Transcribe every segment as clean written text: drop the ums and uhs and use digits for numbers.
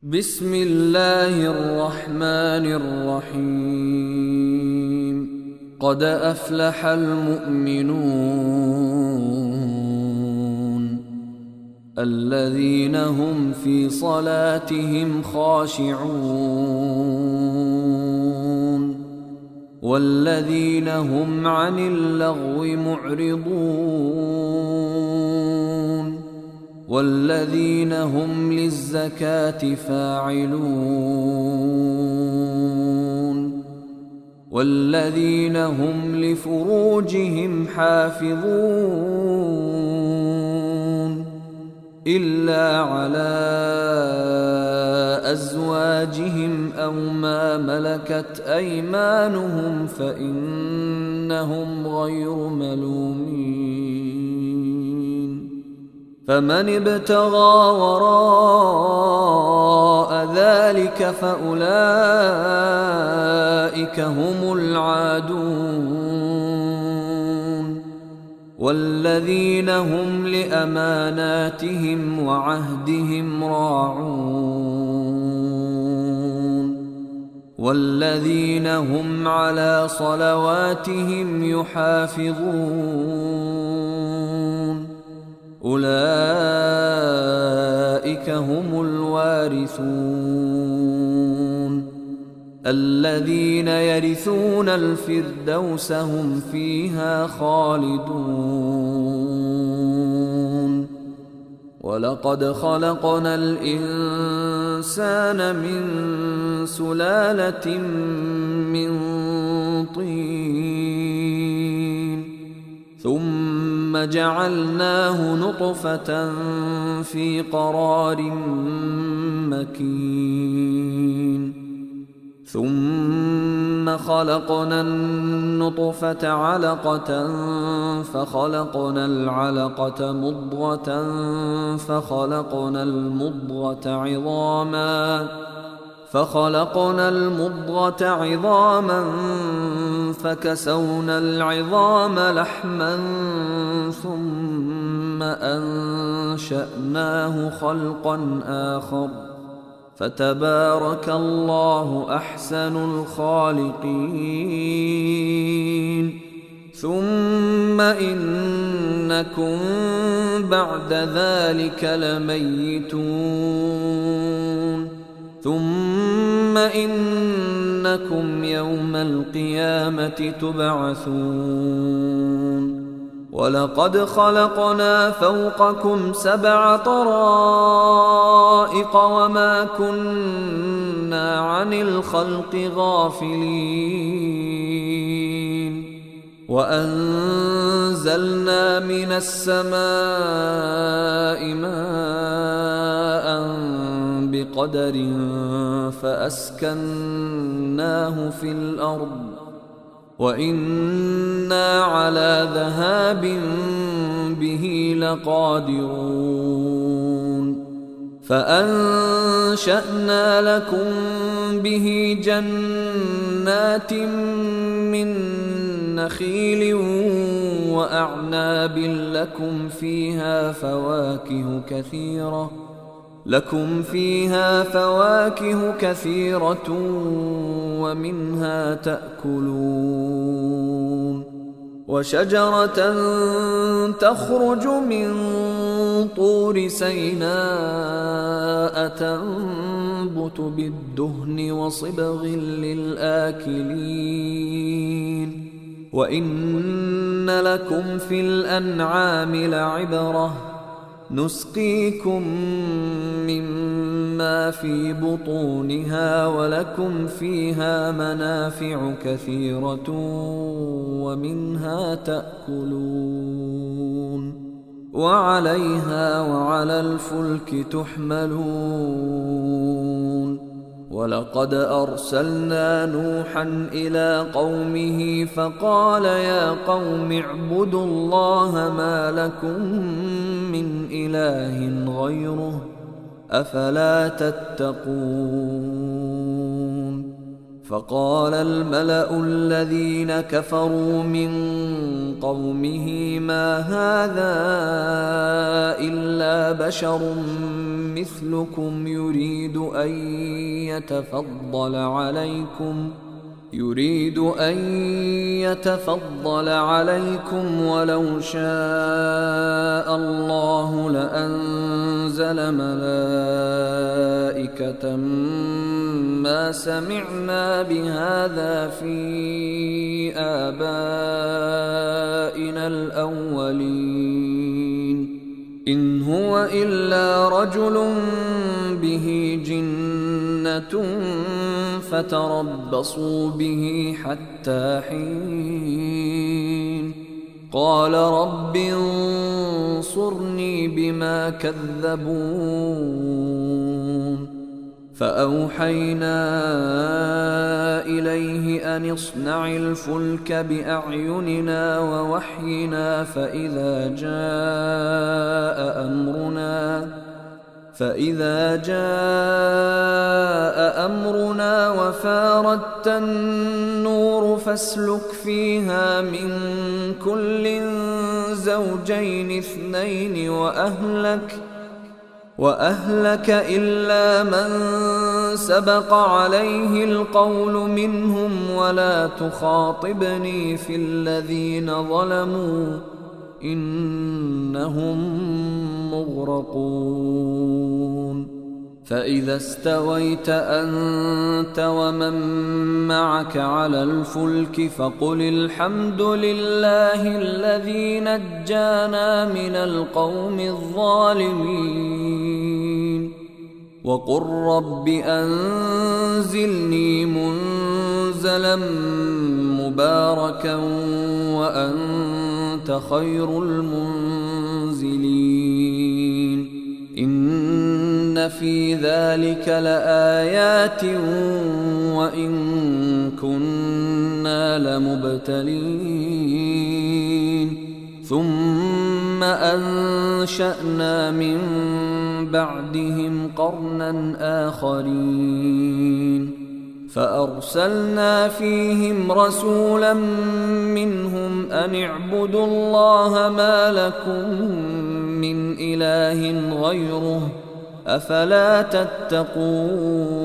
بسم الله الرحمن الرحيم. قد أفلح المؤمنون الذين هم في صلاتهم خاشعون والذين هم عن اللغو معرضون والذين هم للزكاة فاعلون والذين هم لفروجهم حافظون إلا على أزواجهم أو ما ملكت أيمانهم فإنهم غير ملومين. فمن ابتغى وراء ذلك فأولئك هم العادون والذين هم لأماناتهم وعهدهم راعون والذين هم على صلواتهم يحافظون أولئك هم الوارثون الذين يرثون الفردوس هم فيها خالدون. ولقد خلقنا الإنسان من سلالة من طين ثم جعلناه نطفة في قرار مكين ثم خلقنا النطفة علقة فخلقنا العلقة مضغة فخلقنا المضغة عظاما فكسونا العظام لحما ثم أنشأناه خلقا آخر فتبارك الله أحسن الخالقين. ثم إنكم بعد ذلك لميتون ثم إنكم يوم القيامة تبعثون. ولقد خلقنا فوقكم 7 طرائق وما كنا عن الخلق غافلين وأنزلنا من السماء ماء بقدر فأسكناه في الأرض وإنا على ذهاب به لقادرون. فأنشأنا لكم به جنات من نخيل وأعناب لكم فيها فواكه كثيرة ومنها تأكلون. وشجرة تخرج من طور سيناء تنبت بالدهن وصبغ للآكلين وإن لكم في الأنعام لعبرة نسقيكم مما في بطونها ولكم فيها منافع كثيرة ومنها تأكلون وعليها وعلى الفلك تحملون. ولقد أرسلنا نوحا إلى قومه فقال يا قوم اعبدوا الله ما لكم من إله غيره أفلا تتقون. فقال الملأ الذين كفروا من قومه ما هذا إلا بشر مثلكم يريد أن يتفضل عليكم ولو شاء الله لأنزل ملائكة ما سمعنا بهذا في آبائنا الأولين إن هو إلا رجل به جنة فتربصوا به حتى حين قال رب انصرني بما كذبون فأوحينا إليه أن اصنع الفلك بأعيننا ووحينا فإذا جاء أمرنا وفاردت النور فاسلك فيها من كل زوجين اثنين وأهلك إلا من سبق عليه القول منهم ولا تخاطبني في الذين ظلموا إنهم مغرقون فإذا استويت أنت ومن معك على الفلك فقل الحمد لله الذي نجانا من القوم الظالمين وقل رب أنزلني منزلا مباركا وأنت خير المنزلين إن في ذلك لآيات وإن كنا لمبتلين ثم أنشأنا من بعدهم قرنا آخرين فأرسلنا فيهم رسولا منهم أن اعبدوا الله ما لكم من إله غيره أفلا تتقون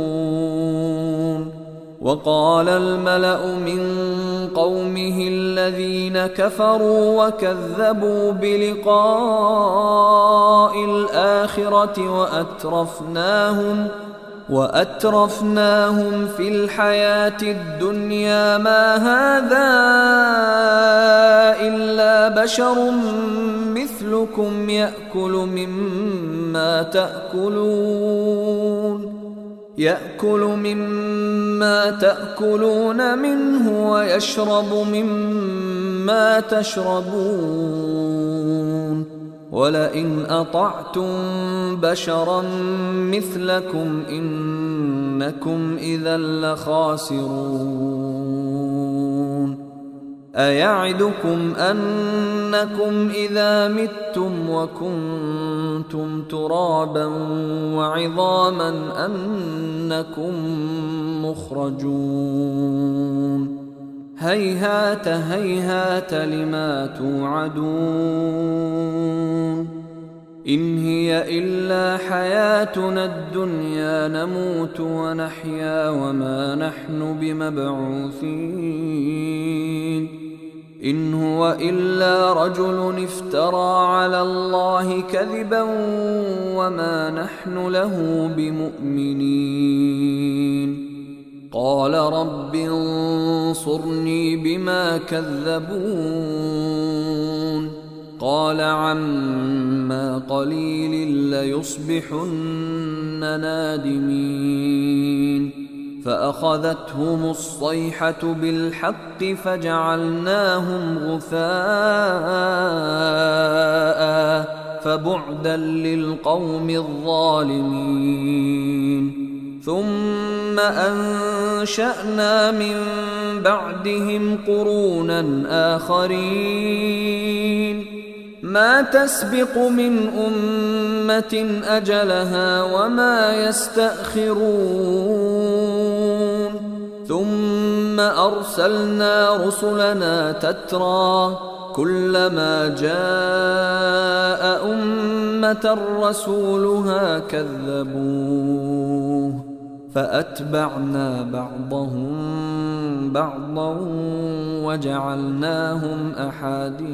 وقال الملأ من قومه الذين كفروا وكذبوا بلقاء الآخرة وأترفناهم في الحياة الدنيا ما هذا إلا بشر مثلكم يأكل مما تأكلون منه ويشرب مما تشربون ولئن أطعتم بشرا مثلكم إنكم إذا لخاسرون أيعدكم أنكم إذا متم وكنتم ترابا وعظاما أنكم مخرجون هيهات هيهات لما توعدون إن هي إلا حياتنا الدنيا نموت ونحيا وما نحن بمبعوثين إن هو إلا رجل افترى على الله كذبا وما نحن له بمؤمنين قال رب انصرني بما كذبون قال عما قليل ليصبحن نادمين فأخذتهم الصيحة بالحق فجعلناهم غثاء فبعدا للقوم الظالمين ثم أنشأنا من بعدهم قرونا آخرين ما تسبق من أمة أجلها وما يستأخرون ثم أرسلنا رسلنا تترى كلما جاء أمة رسولها كذبوه فأتبعنا بعضهم بعضا وجعلناهم أحاديث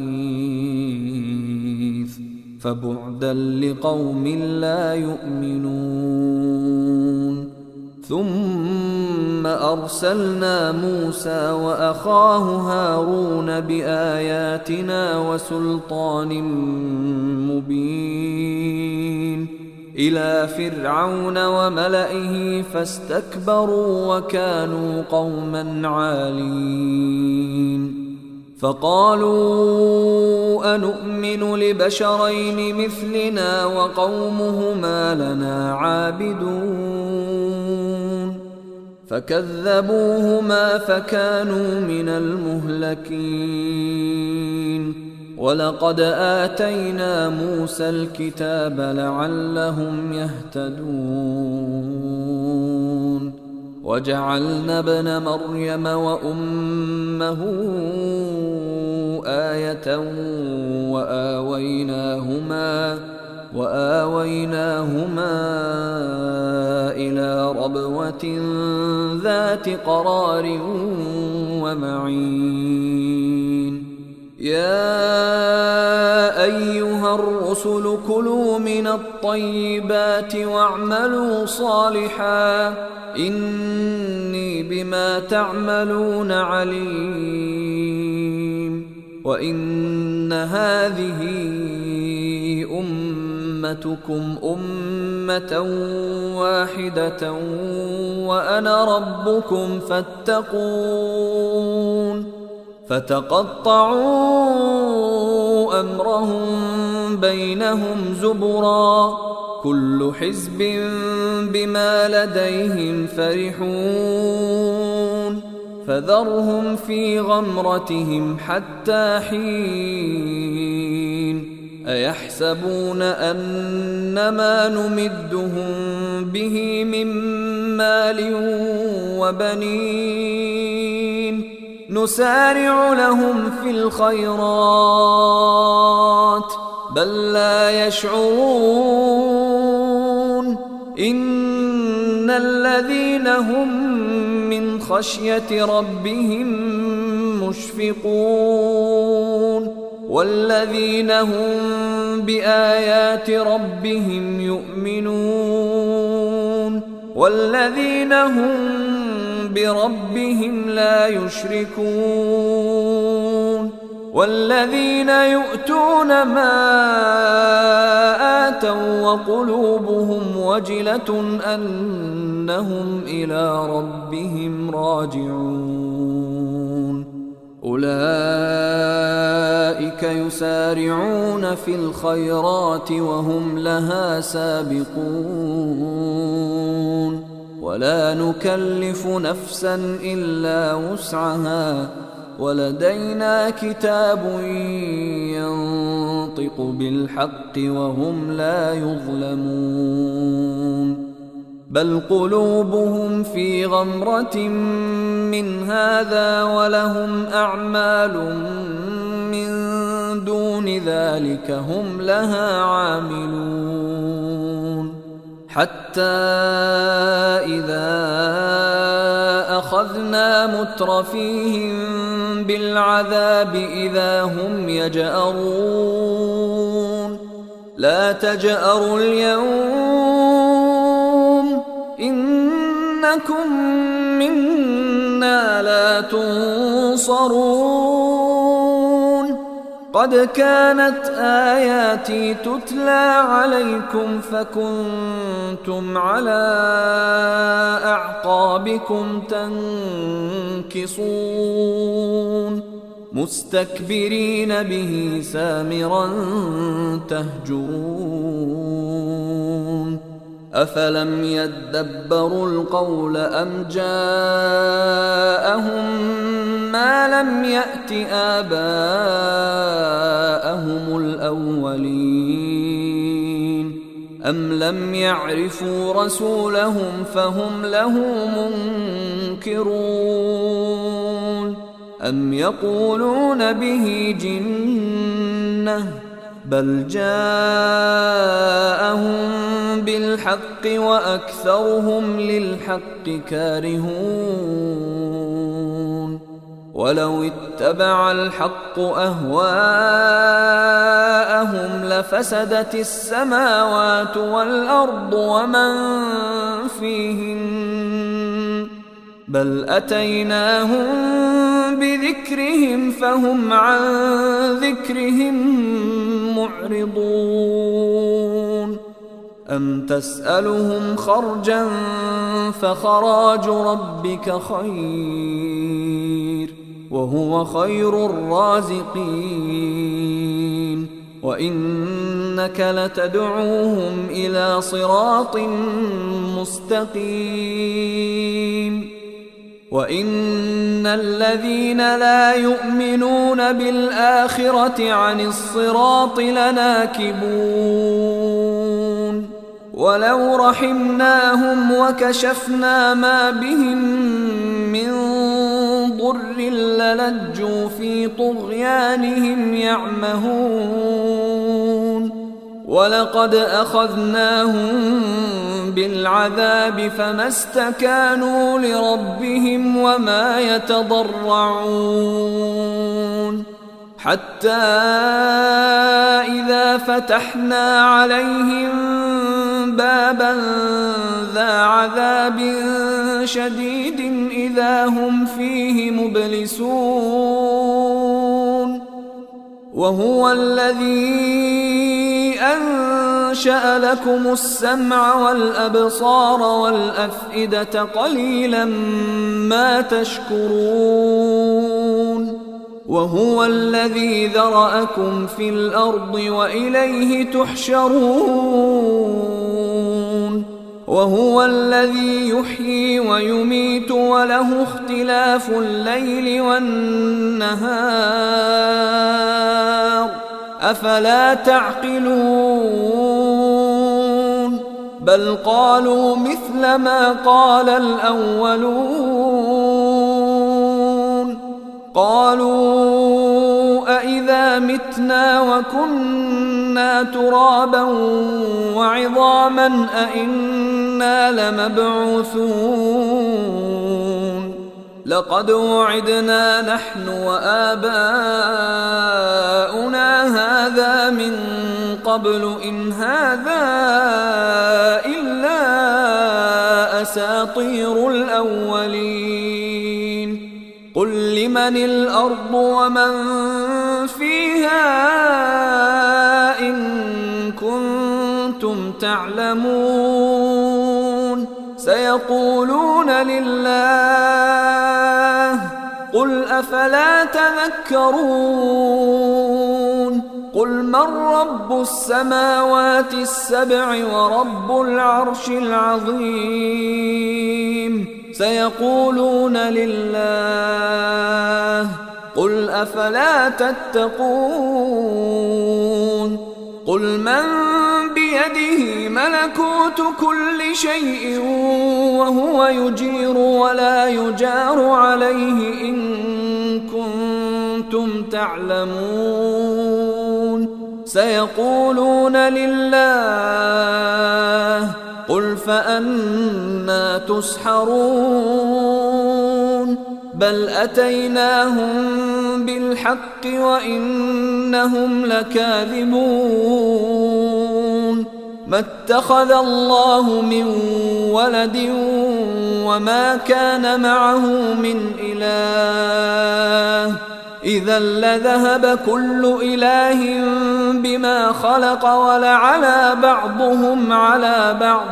فبعدا لقوم لا يؤمنون. ثم أرسلنا موسى وأخاه هارون بآياتنا وسلطان مبين إلى فرعون وملئه فاستكبروا وكانوا قوما عالين. فقالوا أنؤمن لبشرين مثلنا وقومهما لنا عابدون فكذبوهما فكانوا من المهلكين. ولقد آتينا موسى الكتاب لعلهم يهتدون وجعلنا ابن مريم وأمه آية وآويناهما إلى ربوة ذات قرار ومعين. يا أيها الرسل كلوا من الطيبات واعملوا صالحا إني بما تعملون عليم. وإن هذه أمتكم أمة واحدة وأنا ربكم فاتقون. فتقطعوا أمرهم بينهم زبرا كل حزب بما لديهم فرحون. فذرهم في غمرتهم حتى حين. أيحسبون أنما نمدهم به من مال وبنين نسارع لهم في الخيرات بل لا يشعرون. إن الذين هم من خشية ربهم مشفقون والذين هم بآيات ربهم يؤمنون والذين هم بربهم لا يشركون والذين يؤتون ما آتوا وقلوبهم وجلة أنهم إلى ربهم راجعون. أولئك يسارعون في الخيرات وهم لها سابقون ولا نكلف نفسا إلا وسعها ولدينا كتاب ينطق بالحق وهم لا يظلمون. بل قلوبهم في غمرة من هذا ولهم أعمال من دون ذلك هم لها عاملون. حتى إذا أخذنا مترفيهم بالعذاب إذا هم يجأرون. لا تجأروا اليوم إنكم منا لا تنصرون. قد كانت آياتي تتلى عليكم فكنتم على أعقابكم تنكصون مستكبرين به سامرا تهجرون. أفلم يدبروا القول أم جاءهم ما لم يأت آباءهم الأولين أم لم يعرفوا رسولهم فهم له منكرون أم يقولون به جنة بل جاءهم بالحق وأكثرهم للحق كارهون ولو اتبع الحق أهواءهم لفسدت السماوات والأرض ومن فيهن بل أتيناهم بذكرهم فهم عن ذكرهم معرضون أم تسألهم خرجا فخراج ربك خير وهو خير الرازقين وإنك لتدعوهم إلى صراط مستقيم وإن الذين لا يؤمنون بالآخرة عن الصراط لناكبون ولو رحمناهم وكشفنا ما بهم من ضر للجوا في طغيانهم يعمهون ولقد أخذناهم بالعذاب فما استكانوا لربهم وما يتضرعون حتى إذا فتحنا عليهم بابا ذا عذاب شديد إذا هم فيه مبلسون وهو الذي أنشأ لكم السمع والأبصار والأفئدة قليلا ما تشكرون وهو الذي ذرأكم في الأرض وإليه تحشرون وهو الذي يحيي ويميت وله اختلاف الليل والنهار أفلا تعقلون بل قالوا مثل ما قال الأولون قالوا أإذا متنا وكنا ترابا وعظاما أإنا لمبعوثون لقد وعدنا نحن وآباؤنا هذا من قبل إن هذا إلا أساطير الأولين قل لمن الأرض ومن فيها إن كنتم تعلمون سيقولون لله قل أفلا تذكرون قل من رب السماوات السبع ورب العرش العظيم سيقولون لله قل أفلا تتقون قل من بيده ملكوت كل شيء وهو يجير ولا يجار عليه إن كنتم تعلمون سيقولون لله قل فأنى تسحرون بل أتيناهم بالحق وإنهم لكاذبون ما اتخذ الله من ولد وما كان معه من إله إذا لذهب كل إله بما خلق ولعلى بعضهم على بعض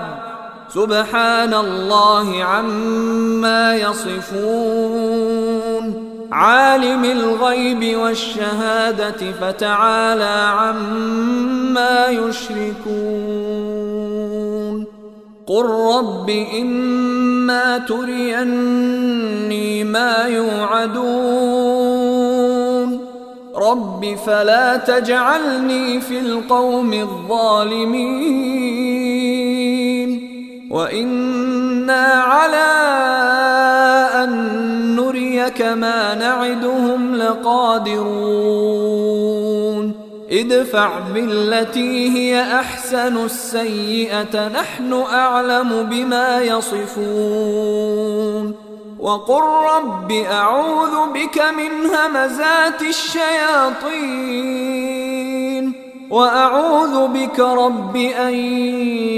سبحان الله عما يصفون عالم الغيب والشهادة فتعالى عما يشركون قل رب إما تريني ما يوعدون رب فلا تجعلني في القوم الظالمين وإنا على أن نريك ما نعدهم لقادرون ادفع بالتي هي أحسن السيئة نحن أعلم بما يصفون وقل رب أعوذ بك من همزات الشياطين وأعوذ بك رب أن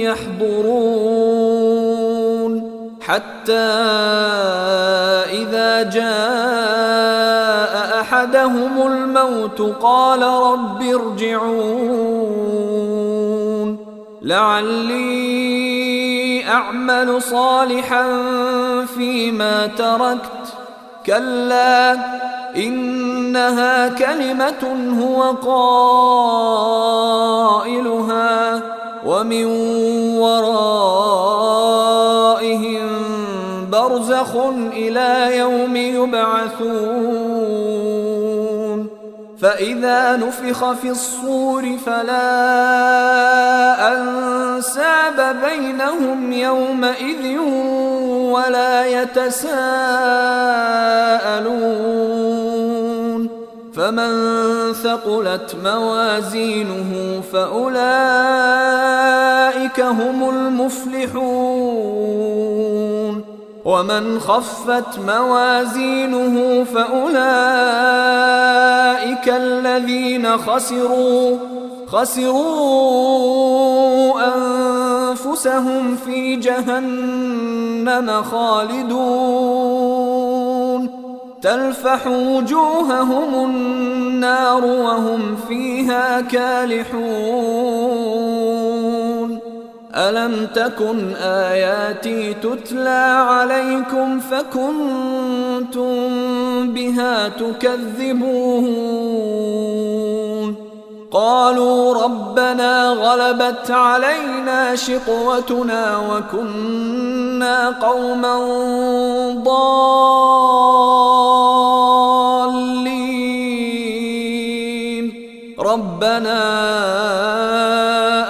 يحضرون حتى إذا جاء أحدهم الموت قال رب ارجعون لعلي أعمل صالحا فيما تركت كلا إنها كلمة هو قائلها ومن ورائهم برزخ إلى يوم يبعثون فإذا نفخ في الصور فلا أنساب بينهم يومئذ ولا يتساءلون فمن ثقلت موازينه فأولئك هم المفلحون ومن خفت موازينه فأولئك الذين خسروا أنفسهم في جهنم خالدون تلفح وجوههم النار وهم فيها كالحون ألم تكن آياتي تتلى عليكم فكنتم بها تكذبون قالوا ربنا غلبت علينا شقوتنا وكنا قوما ضالين ربنا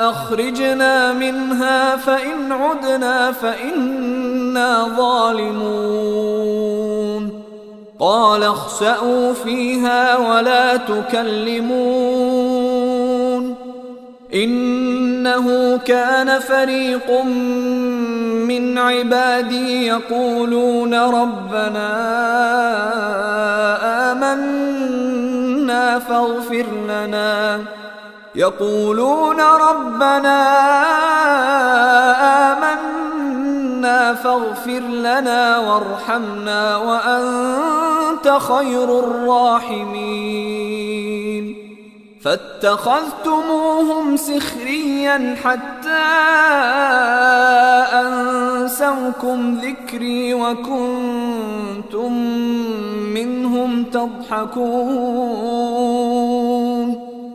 أخرجنا منها فإن عدنا فإنا ظالمون قال اخسأوا فيها ولا تكلمون إنه كان فريق من عبادي يقولون ربنا آمنا فاغفر لنا وارحمنا وأنت خير الراحمين فاتخذتموهم سخريا حتى أنسوكم ذكري وكنتم منهم تضحكون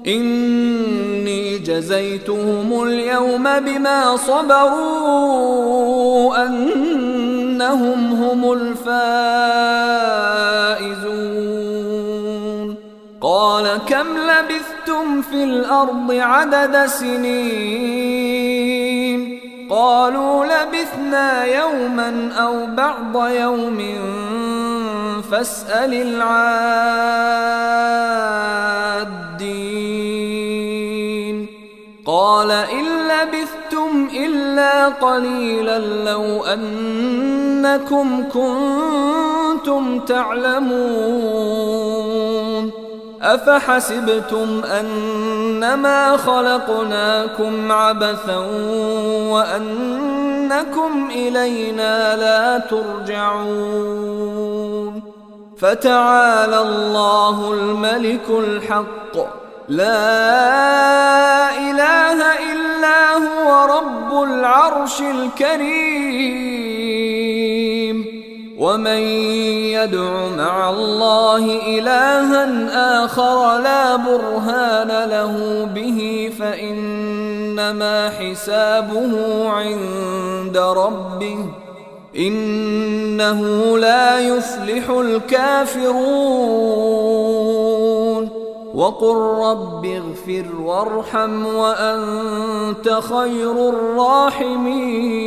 إني جزيتهم اليوم بما صبروا أنهم هم الفائزون قال كم لبثتم في الأرض عدد سنين قالوا لبثنا يوما أو بعض يوم فاسأل العادين قال إن لبثتم إلا قليلا لو أنكم كنتم تعلمون أفحسبتم أنما خلقناكم عبثا وأنكم إلينا لا ترجعون فتعالى الله الملك الحق لا إله إلا هو رب العرش الكريم ومن يدع مع الله إلها آخر لا برهان له به فإنما حسابه عند ربه إنه لا يفلح الكافرون وقل رب اغفر وارحم وأنت خير الراحمين.